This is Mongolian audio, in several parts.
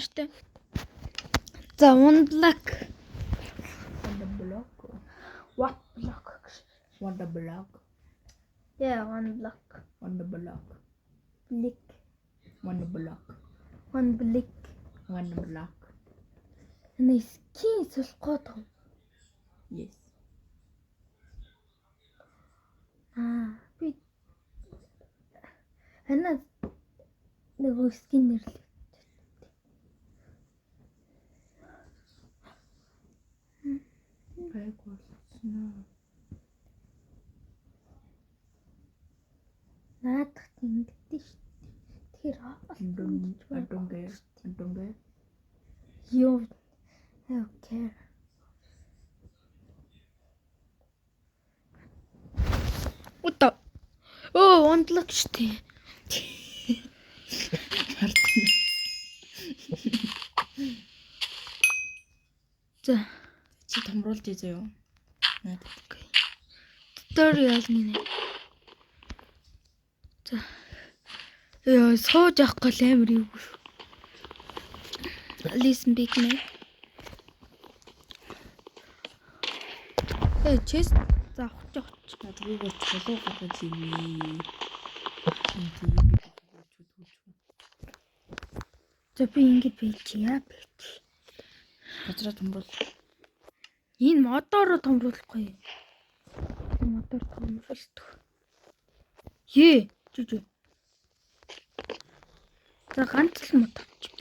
штэ. За one block. What block? One the block. Yeah, one block. One the block. Blick. One the block. One blick. One the block. Энэ скин сулхгоо том. Yes. Би хана нөгөө скин нэрлээ. Наадах ингэдэж шүү дээ. Тэгэхээр Андунгэ. ёо. Okay. Ута. Ондлог шүү дээ. За, Чи томруулж ийзээ юу? Надад. Tutorial нэ. За. Яа, сууж авах гол амар юу. Listen big man. Чест за авч. Надгүйгээр чулуу гаргаж ивэ. За би ингэж бийчихъя. Газраа томруул. Энэ модоор томруулахгүй. Модоор томруулдаг. Ээ, жижиг. За ганц л мод авчих.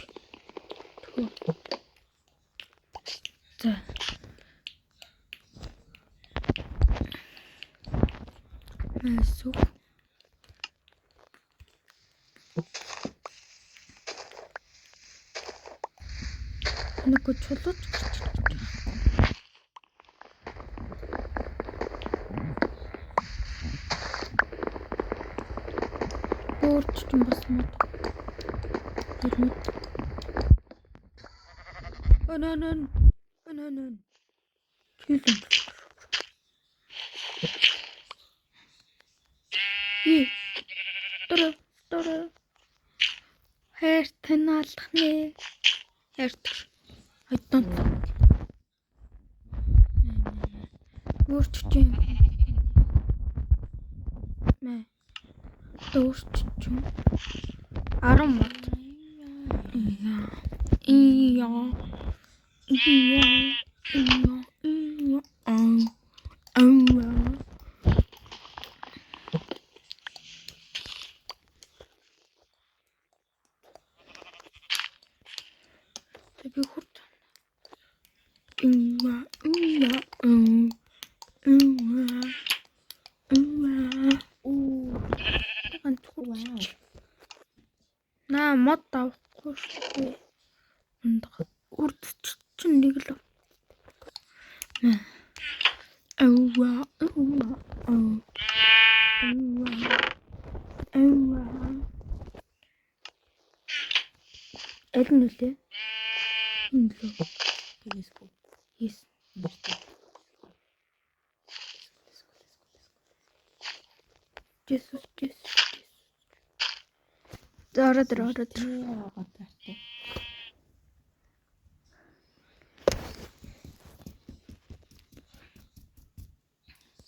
За. Масуу. Нэг чулууч. Өөрч юм бас мод. Ананан. Чилэн. Тора. Хайрт наалах нэ. Хайрт. Хайдан. Өөрч юм. Мэ. Өөрч юм. 10 мод. Би хурд. На мод авахгүй шүү. Урд чинь нэг л. Элэн үлээ. Yes. Jesus. Ороод.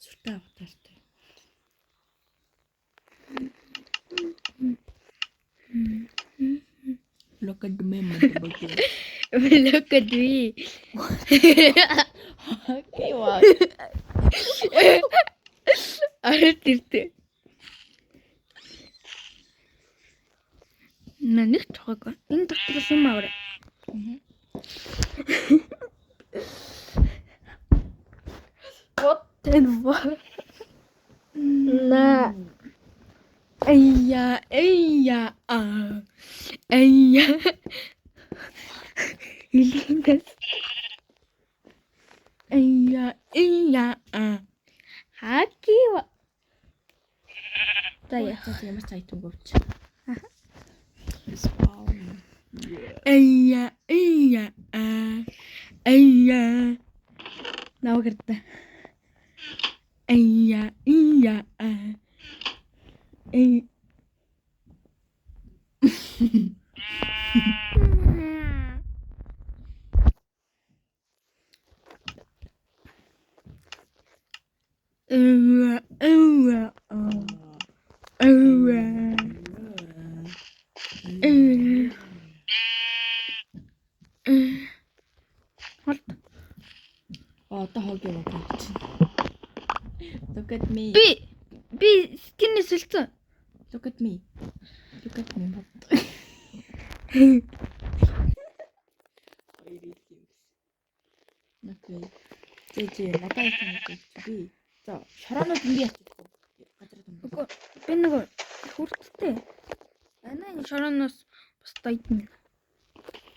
Сүртэй авахтай. Look at me, motherfucker. Look at me. Okay, wow. Арт иртэ. Нэг чухаг. Энэ дотроос юм аваа. What and what? На. Айя. Илингас. Айя. Хакива. Тая. Ямар цайтан гооч. Айя. Навгэрдэ. Айя. Look at me. Би скинээ сэлцэн. Look at me. Look at me. Окей. Зээ надад их юм би. За шороонууд ингэ ячих вэ? Газар юм. Үгүй би нэг хүртэлтэй. Анаа энэ шороноос бас дайдна.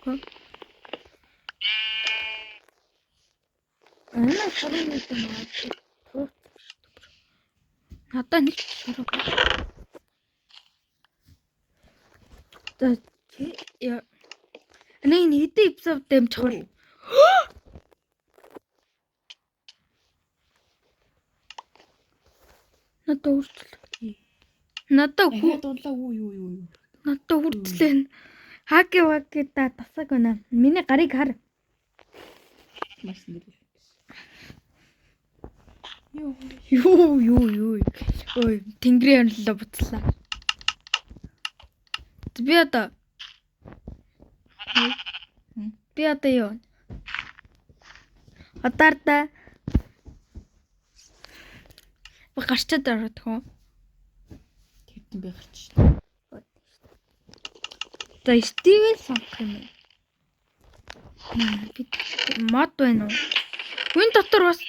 Хөө. Анаа шороноос маа. Надаа нэг шороо. За яа. Анаа энэ хэдэн эпизод дэмжих вэ? Надад үргэлжлээ. Надад дуулаа юу. Надад үргэлжлээ. Хаки та тасаг байна. Миний гарыг хар. Маш нэр. Юу. Ой, тэнгэрийн онлоо буцлаа. Би одоо юу? Хатарта. Гарчаад ороод хөө. Тэгтэн би гарч шээ. За Стивен сонгох юм. Би мод байна уу? Үн дотор бас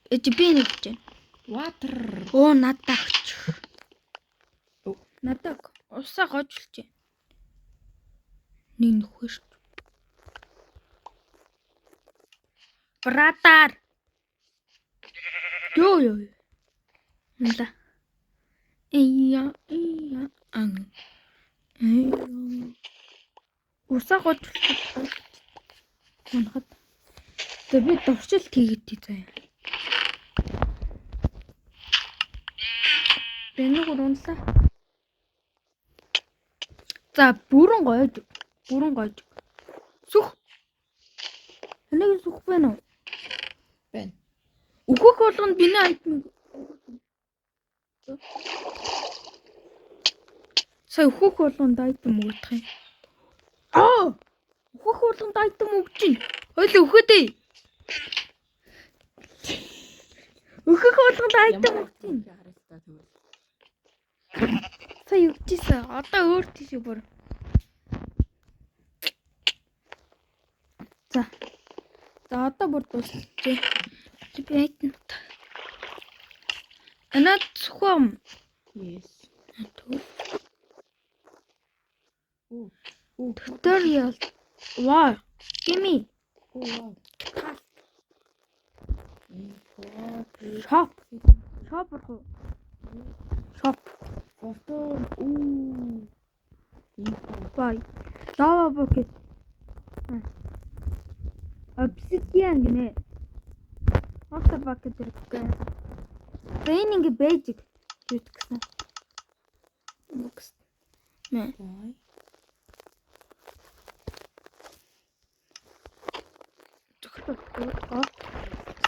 би нэг гэж. Water. Оо надад авч. Надад усаа гожулж. Нэг нөхөш. Братар. Юу. Нда. Ия. Усаа гожулж. Хонхот. Тэ би дуршилт хийгээд заяа. Бэнэг унлаа. За бүрэн гойж. Сүх. Энийг сүх байна уу? Байна. Үхэх болгонд биний айтмыг. Сая үхэх болгонд айтм өгөх юм. Үхэх болгонд айтм өгч чинь. Хойлоо үхээд. Үхэх болгонд айтм өгч чинь. Сая өгчээсэ. Одоо өөр тийш бүр. За одоо бүр дуусчихжээ. Би айтна. Анаа цохом. Yes. Tutorial. Wow. Gimme. Wow. Shop. Shop. Bye. Lava bucket. Obsidian гинэ. Lava bucket зэрэг. Training basic гэсэн. Next. Нэ.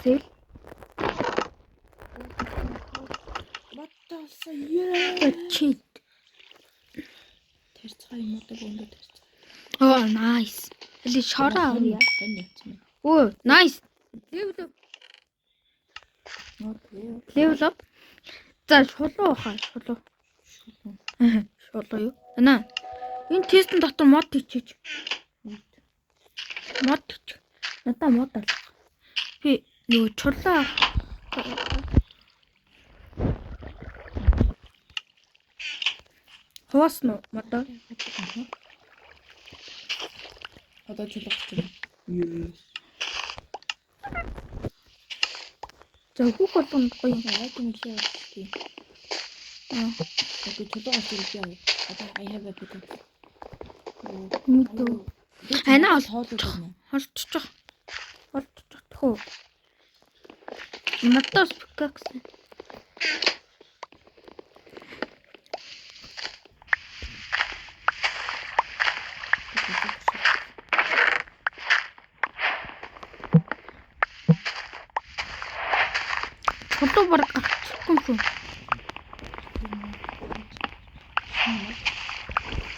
Сэл. Батаса яа. Cheat. Тэрцгаа юм уу бөөндө тэрцгаа. Oh, nice. Эли шороо авъя. Oh, nice. Level up. За шулуу хаа, шулуу. Шулуу юу? Анаа. Энэ тестэн дотор мод хийчих. Мод хийчих. Надаа мод ал. Би нөгөө чулаа. Хоосно модоо. Одоо чулуу гэж. Yes. За хүүх болгонд гоё юм. Айтем шиг тийм. Одоо чулуу гэж хэлээ. Одоо I have a bit. Мэдээ. Анаа хоолой байна. Холцчих. Тхөө. Матас пикакс. Фото бараг авчихгүй шүү.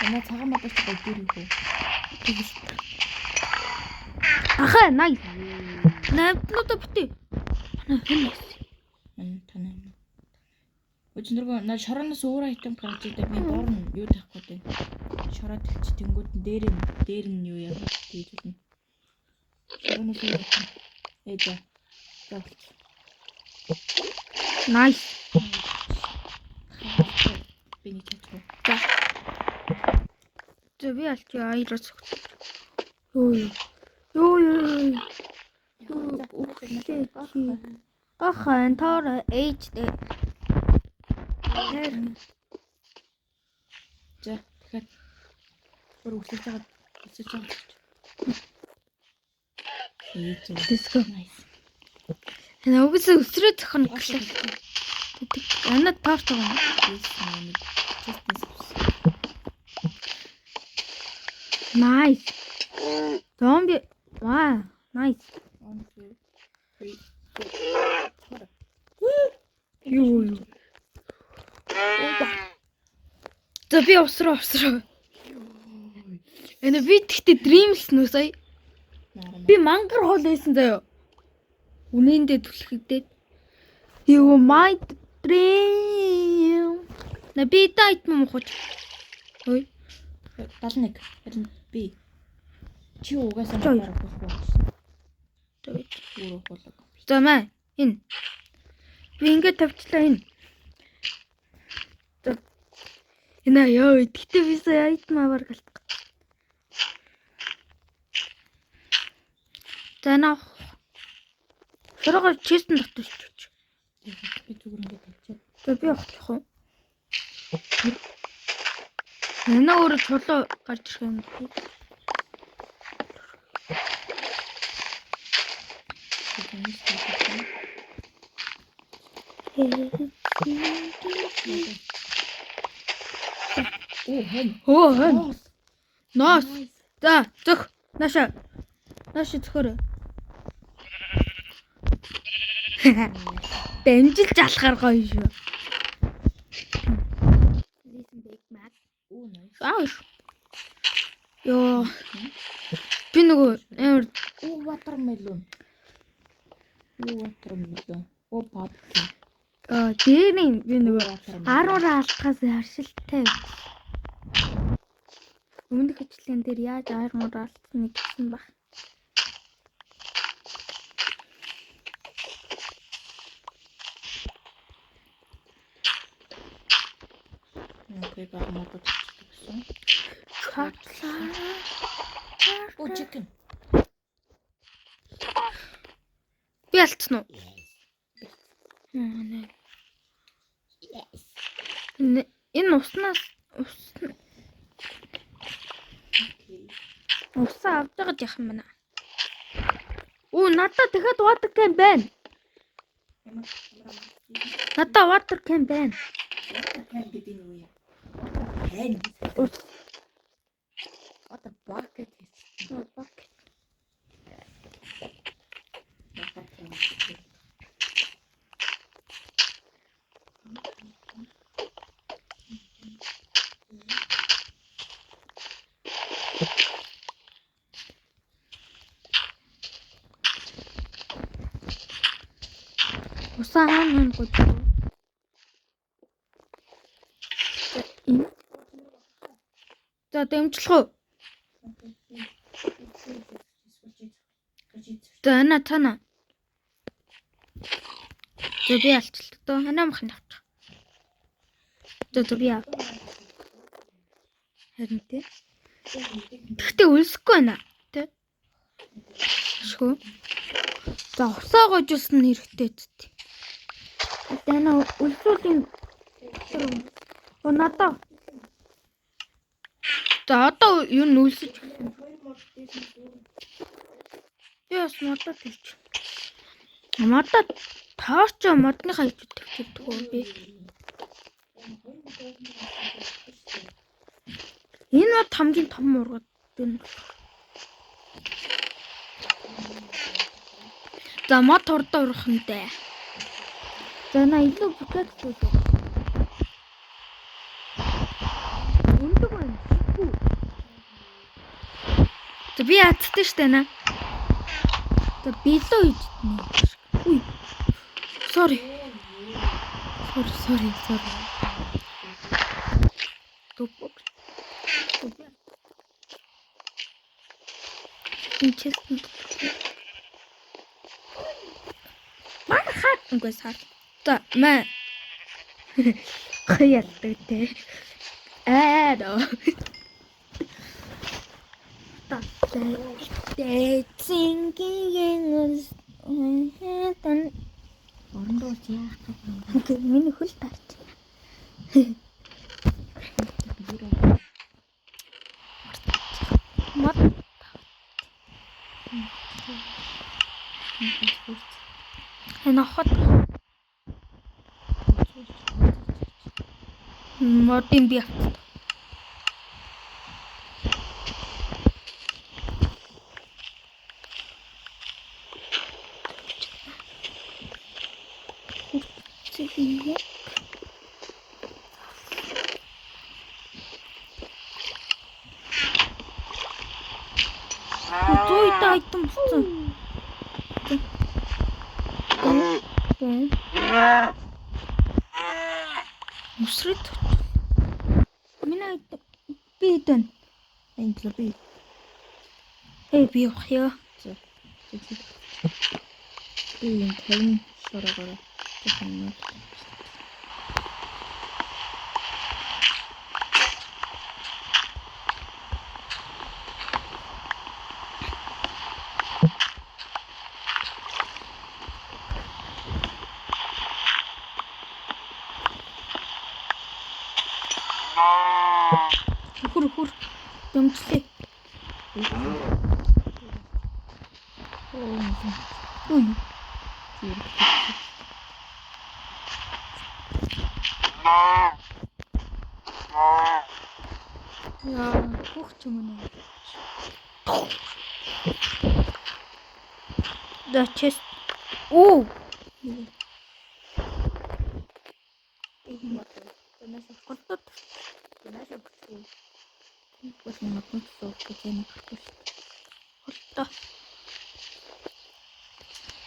Ана цагаан модоч гоё юу. Ахаа, nice. Навтнуудаа битээ. Хэн яс. Өчнөргөө наа шороноос өөр айтем гарч ирдэ би доор нь юу тавих гээд байна. Шороо тавьчих тэнгууд нь дээр нь юу яа гэж болно. Шороноос өөр айтем. За. Nice. Би нэг чадчих. За. За би аль чи аяраас. Юу. Ахан тоор ээжтэй. За тэгэхээр бүр үсэж байгаа. Let's go. Энэ угс өсрөө зохино гэхлээр. Анаа таарч байгаа юм. Nice. Zombie. Wow, nice. Юу. За би усраа. Энэ би тэгтээ Dreams нүү сая. Би мангар хоол байсан заяа. Үнэндээ түлхэдээд. You my dream. На би дайт мохож. Ой. 71. Харин би чи угаасаа барах болохгүй. Өөрөө болоо. За маа энэ. Би ингээд тавьчлаа энэ. За. Энэ яа тэгтээ би сая айтмаа баргалт. За наа. Шорогоо честэн татчих. Би зүгээр ингээд тавьчих. За би авчих уу. Энэ өөр чулуу гарч ирэх юм. Оо хэн. Нос. За зөх. Наша зөхөр. Дэмжилж алахаар гоё шүү. Ёо. Би нөгөө амар watermelon. Оо пап. дээрийн би нөгөө 10 алдахаас харшилтай. Өмнөх хичлэн дээр яаж 10 алдсныг гэсэн баг. Окей, багмаад гэсэн. Оо chicken. Би алдсан уу? Энэ уснаас усаа авч байгаа яах юм байна. Оо надад дахиад water can байна. Надад water can байна. гэдэг нь юу юм? Хэн? Water bucket. Bucket. Усаан гоо. За дэмжлэх үү? За ана тана. За би алчлаа. То ханаа махын авчих. За би яа. Харин тий. Тэгтээ үлсэхгүй байна. Тэ. Шгүй. За усаа гожулсан хэрэгтэй зү. Тэна үлсүүлийн надаа. За одоо юу нүлсэж байна? Яс модод хэлчих. Модод таарч модныхаа хийж өгдөг би. Энэ мод хамгийн том ургад байна. За мод урдаа урах юм дээ. За на илүү бүтэц үү. Өндөг байна. За би яцтай штэ наа. За билүү идтнэ. Үй. Sorry. Sorry. Тупок. Честно. Махат үгүй сар. За маа. Хаяалдаг те. Доо. Тингийн Орондоо яах вэ? миний хөл тарч. Мод энэ хот модын би авт. Цэвээ. Тойтой айтан болсон. Усрит. Миний би дан. Энэглээ би. Би явах яа. Би энэ 50 шорогоор жоохон Хүр юмчлээ. Ой. Яа, хөх юм нэ. Да чест. Оо.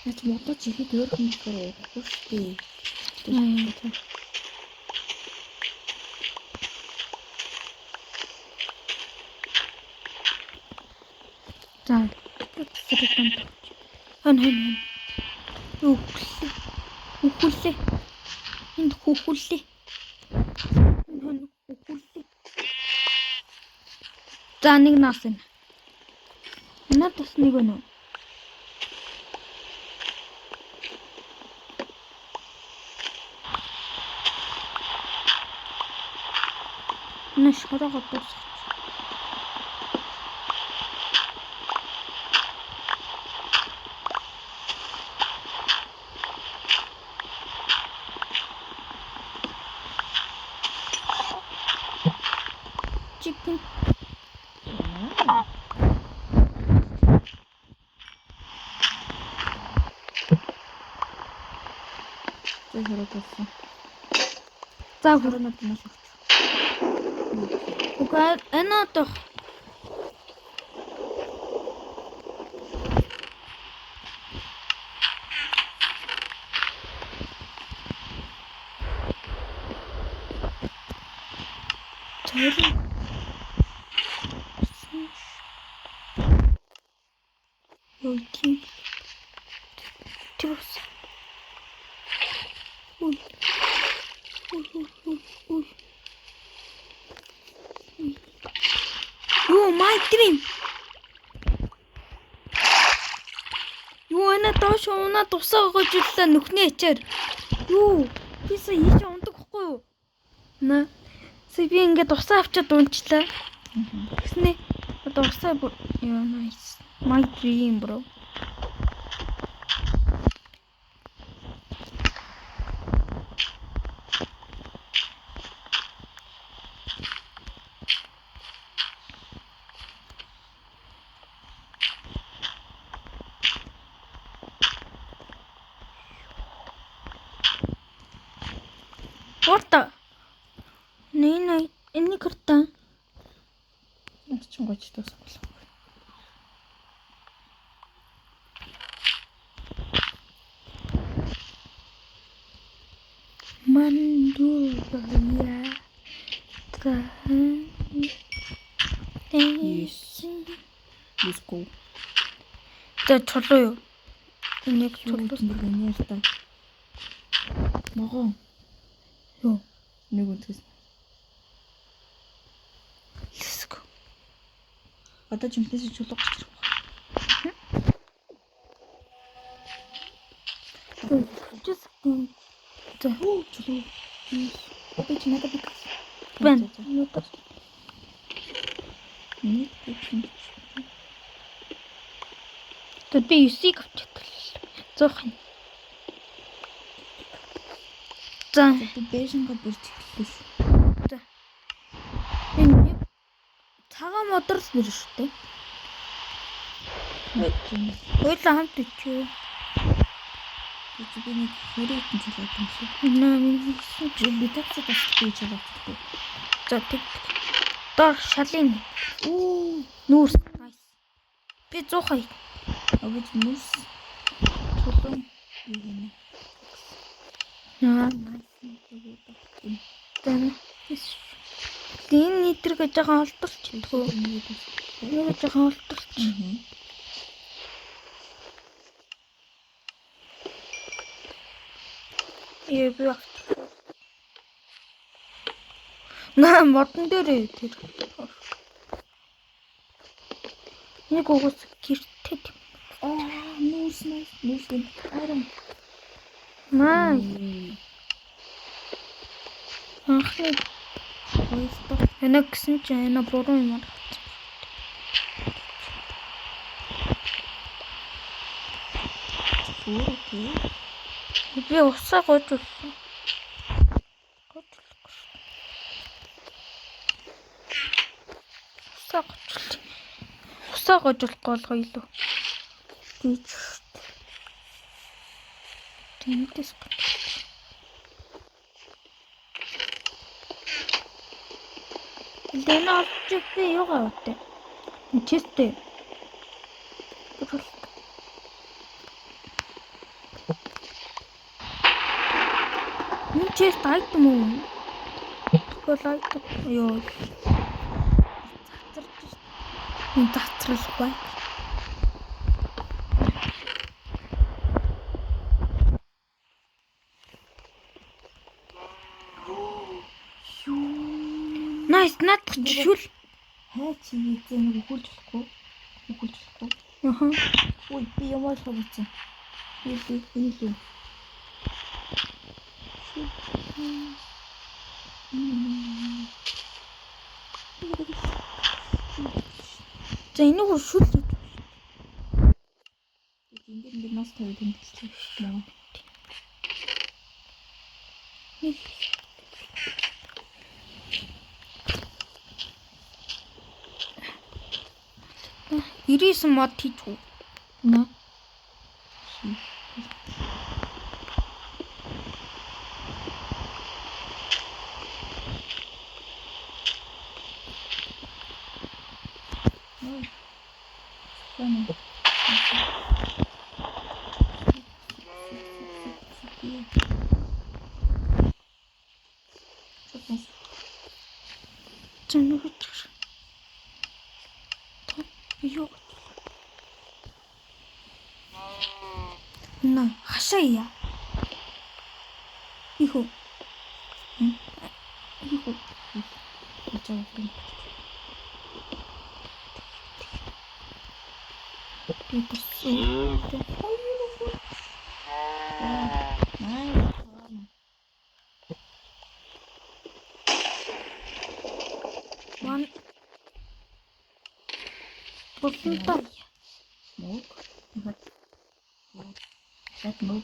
Яц мотор чихэд өөрхөн болохоор уухгүй шүү дээ. За. Хан. Үхүлээ. Энд хүүхүлээ. Үхүлээ. За нэг наасан. Надаас нэг өнөө. Шороо готов. Chicken. Хөрөөгсөн. За хөрөнөд маш өгч. Угаа энэто. Окей. Трус. Ой. Юу майтрим. Юу энэ доош унаа тусаа гожиллаа нүхний ячаар. Юу бисаа ийш ундаг хгүй юу? На. Би ингээд тусаа авчаад унчлаа. Тэгснэ одоо тусаа яа nice. My dream bro. What? Nee, энэ картаа. Чин гоч тусах. Man яа. Yes. Let's go. За чулуу юу? Энийг чулуу. Нэг та. Могоо. Юу? Нэг үнтгэс. Let's go. Одоо жимтээс чулуу гарч ирэх Just за чулуу. Одоо чи надад бик. байна. Нэг тийм. Тэд би 9-ийг авчихдаг. Зоох юм. За Би бэжинга бэрч эхэллээ шүү. за. Энэ цагаан модерс нэр шүү дээ. Хоёулаа хамт ичээ. Би нэг хэрэг юм чулуу юм шиг. Наа минь чи Би таксид авчих гэж байгаа. за тэг. Дор шалын Оо, нүүрс. Nice. Би 100 авиж нүс. Чулуу. Ийм. наа Nice. тань. Энэ нитэр гэж байгаа олдорч идэггүй. Энэ гэж байгаа олдорч. Яа би авчих. Наа модон дээр тэр. Нэг угс гэртээ. Нүс. Арам. Наа анхны Ойстой. энэ гэсэн чинь энэ буруу юм аа. Окей. Би усаа гойжулсан. Усаа гойжуулахгүй болгоо илүү. Тийч. Тэнтэс. Дэн авчих би юугаа утаа. Чистэй. Нэг чист айтам уу? Тэгвэл айтам. Йоо. Зацралгүй. Nice, надад чишүүл. Хай чи ийзээ нэг өгүүлж болохгүй. Аха. Ой, би ямар хавцсан. Илүү. За энэ үү шүл. Энд би нас тавьд юм гэсэн. Ирээсэн мод хийчихв. На. На, хашаая. Ихо. Ихо. Чаавсан. Ман. Болтой. Мог. That move.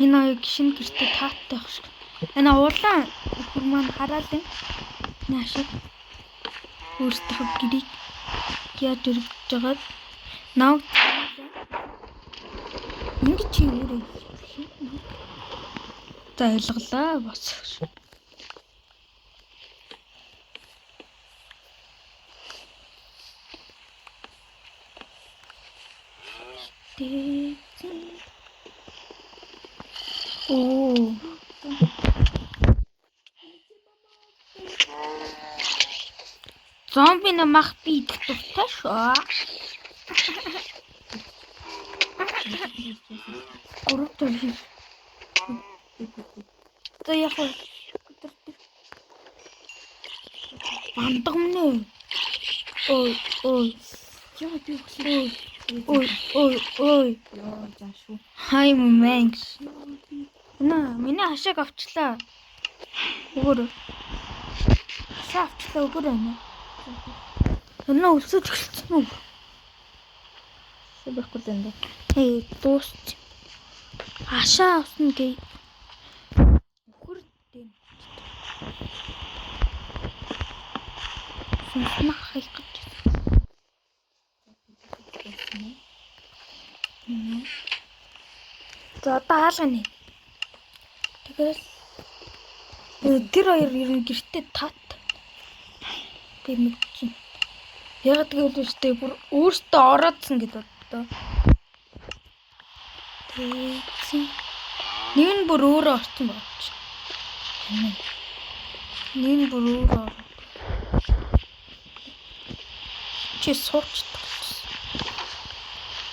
Энэ аяг шинэ гэртээ тааттай байх шиг. Энэ улаан бүр маань хараад байна. Наашиг. Өөртөө гэрийг яаж өргөж жагаад нав. Ингэж чи өөрөө. За ялгалаа бос. Оо. Зомби намах би дуртай шүү. Гурав төрөл. За яг уу. Бандгамнэ. Ой. Яа би өглөө. Ой. Яа заашгүй. Хай мэнкс. Миний хашааг авчлаа. Өгөр. Хашаа авчлаа өгөр байна. Өнөө өлсөж эхэлсэн үү? Сэбэхгүй дэнэ. Дуусч. Хашаа авсан гээ. Өгөр дээ. Сонснах хайх гэж. За даалгана. Тэгэл тэр хоёр ерөн гэртээ тат. Би мэдчихэв. Яг тэгээд үстэй бүр өөртөө ороодсон гэдэг боддоо. Тэг. Нэг нь бүр өөрөө орсон багч. Нэг нь бүр өөрөө орсон. Чи сууч.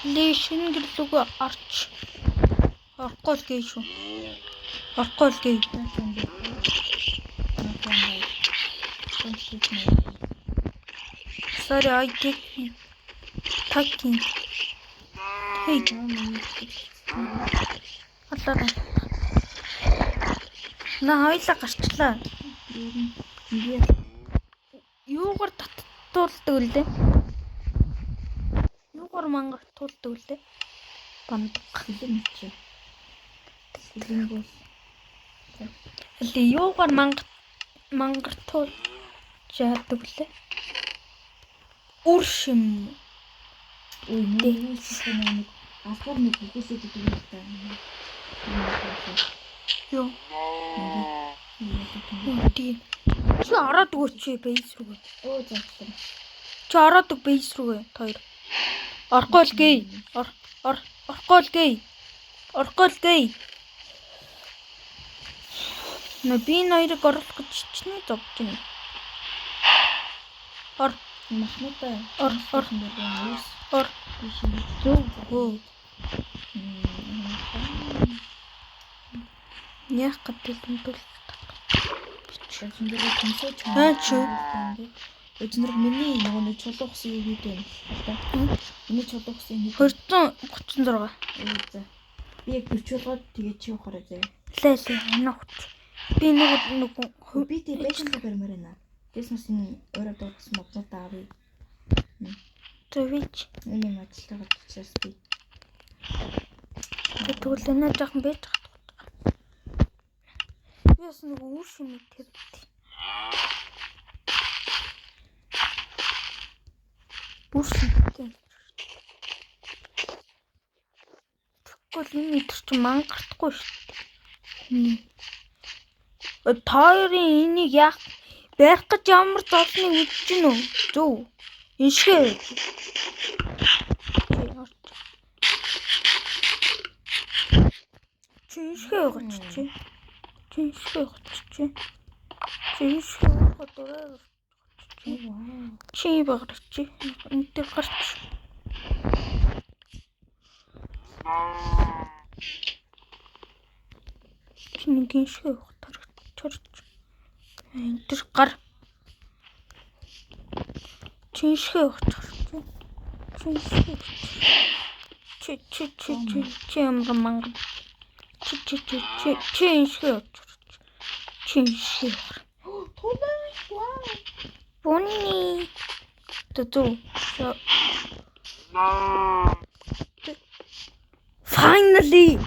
Лишин гэлүг арч. Орохгүй л гээ шүү. Орохгүй л гээ. Sorry, I take taking. Hey. Аллаа. Хоёлаа гарчлаа. Юугаар татуулдаг үлээ? Юугаар мангартуулдаг үлээ? Бандг. Хэлэмч. Хэлэнгүүл. Эле юугаар мангартуул жаадаг үлээ? Үршим. Ой, нэг нэг алхаар нэг бүхэлсэд гэдэг юм байна. Юу? Тийм. Чи ороод өгөөч бейс рүү. Оо заасан. Чи ороод өг бейс рүү хоёр. Орохгүй л гээ. Орохгүй л гээ. Орохгүй л гээ. Би ноёрыг оруулах гэж чиний зовж байна. Махнуудаа Ор. Зөв. Яах гэдэг юм бол Эцэндээ томсоо Эцэндээ миний нэг чулуугсан юу хийдэг юм. Миний чулуугсан хийдэг. 236. За. Би яг бивчүүлгээд тэгээ чи явахаарай зэ. Лээ. Энэ хүч. Би нэг би тий бэжлэг гэрмээр байна. Тэснээс энэ өөрөө дуудсан моднуудаа авъя. Тэвич. Миний модтойгоо чичээс би. Тэгвэл энэ жоохон байж байгаа. Яс нэг үүш юм тэр. Бүрс. Тэгвэл энэ төр чи мангартахгүй шүү дээ. Тойрын энийг яах байх гэж ямар зовсныг мэдэж гин үү? Зөв. Иншээ. Чиншээ гоч чи. Чиншээ хотороо. Чи багч. Энтэр гарч. Чиний шээ хотор. Энтэр гар. Чиншээ хотор. Чи ямар мангар. Чиншээ. Bonnie. Тоо. Finally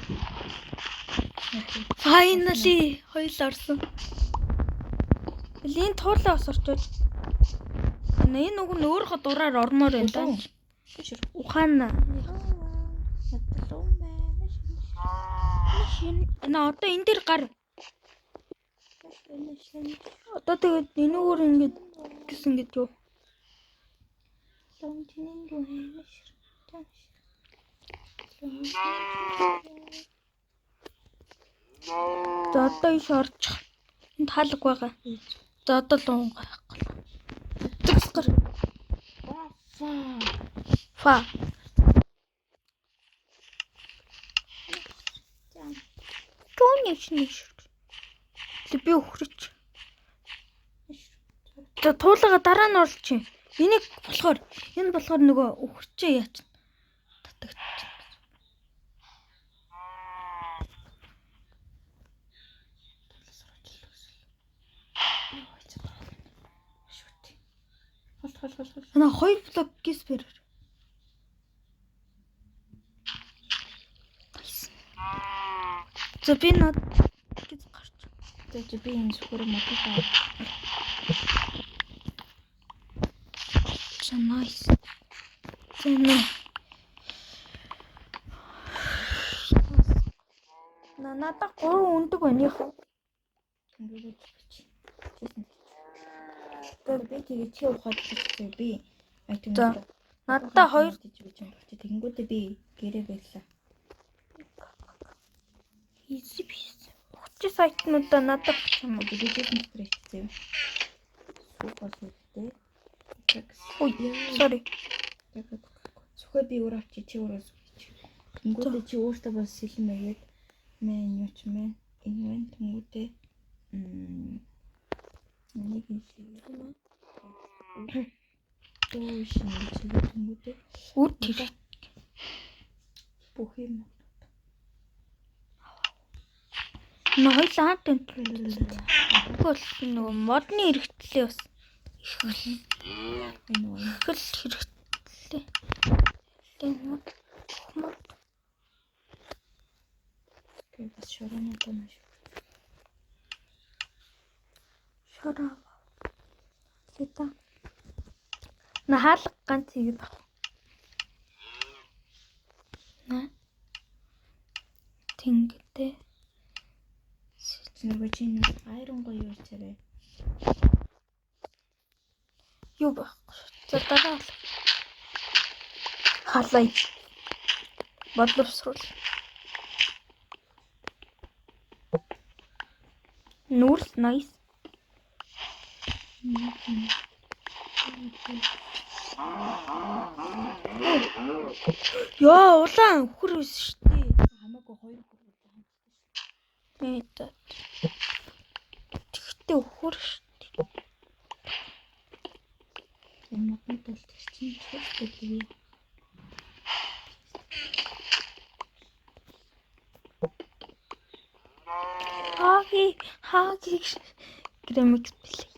хоёул орсон. Элийн туулаа бас орчод. Энэ уг нь өөрөө дураар ормоор байна даа. Ухаана. Энэ одоо энэ дээр гар. Одоо тэгээд энэ өөр ингэж гэсэн гэж юу? За одоо иш орчих. Энд хаалга байгаа. За одоо л унгаа байхгүй. Тэгсгэр. Фа. Тооныш. Би өхрөч. За туулага дараа нь орлож чинь. Энэ болохоор нөгөө өхрчээ яач. Татагч. Ана 2 блок гисбэр. За би над гэж гарч. За би энэ сүхэр мотоо. За nice. Зэнэ. Надад 3 өндөг байна яах вэ? Ингээд бич. Тэгээд би тэгээ чи ухаад хэлчихээ би. За надад 2 тэгэнгүүтээ би гэрээ байлаа. easy piece. Хүч сайтнуудаа надад юм уу? Дижитал стрэч зэв. Супер сүлтэй. Ой, sorry. Сухай би өөр авчи чи өөрөөс үуч. Тэнгүүдээ чи өөртөө бас сэлэн байгаад мэн юуч мэн энэ мэн тэнгүүдээ нэг юм шиг юм. Тоош нэг тэнгүүдээ Үр тэр. бүх юм. Нойлаа тэнтэл. Тэгвэл нөгөө модны хэрэгтлээ бас их хэрэгтэй. Тэмүүд. Тэгээд бас шорооноо маш. Шороо. Тэта. Нахаалга ганц хийгээд баг. Тэнгэтээ. Нөгөө чинь айрон гоё юу царай. Юу байхгүй. За дараа л. Халай. Бодловсруул. Нүүрс nice. Яа, улаан өхөр биш шүү дээ. Хамаагүй 2 бүр хамтдаа. Нээдэ. Тэгтээ өхөр шүү дээ. Энэ модны тал чинь чөлтэй. Хаги грэмикс бэлээ.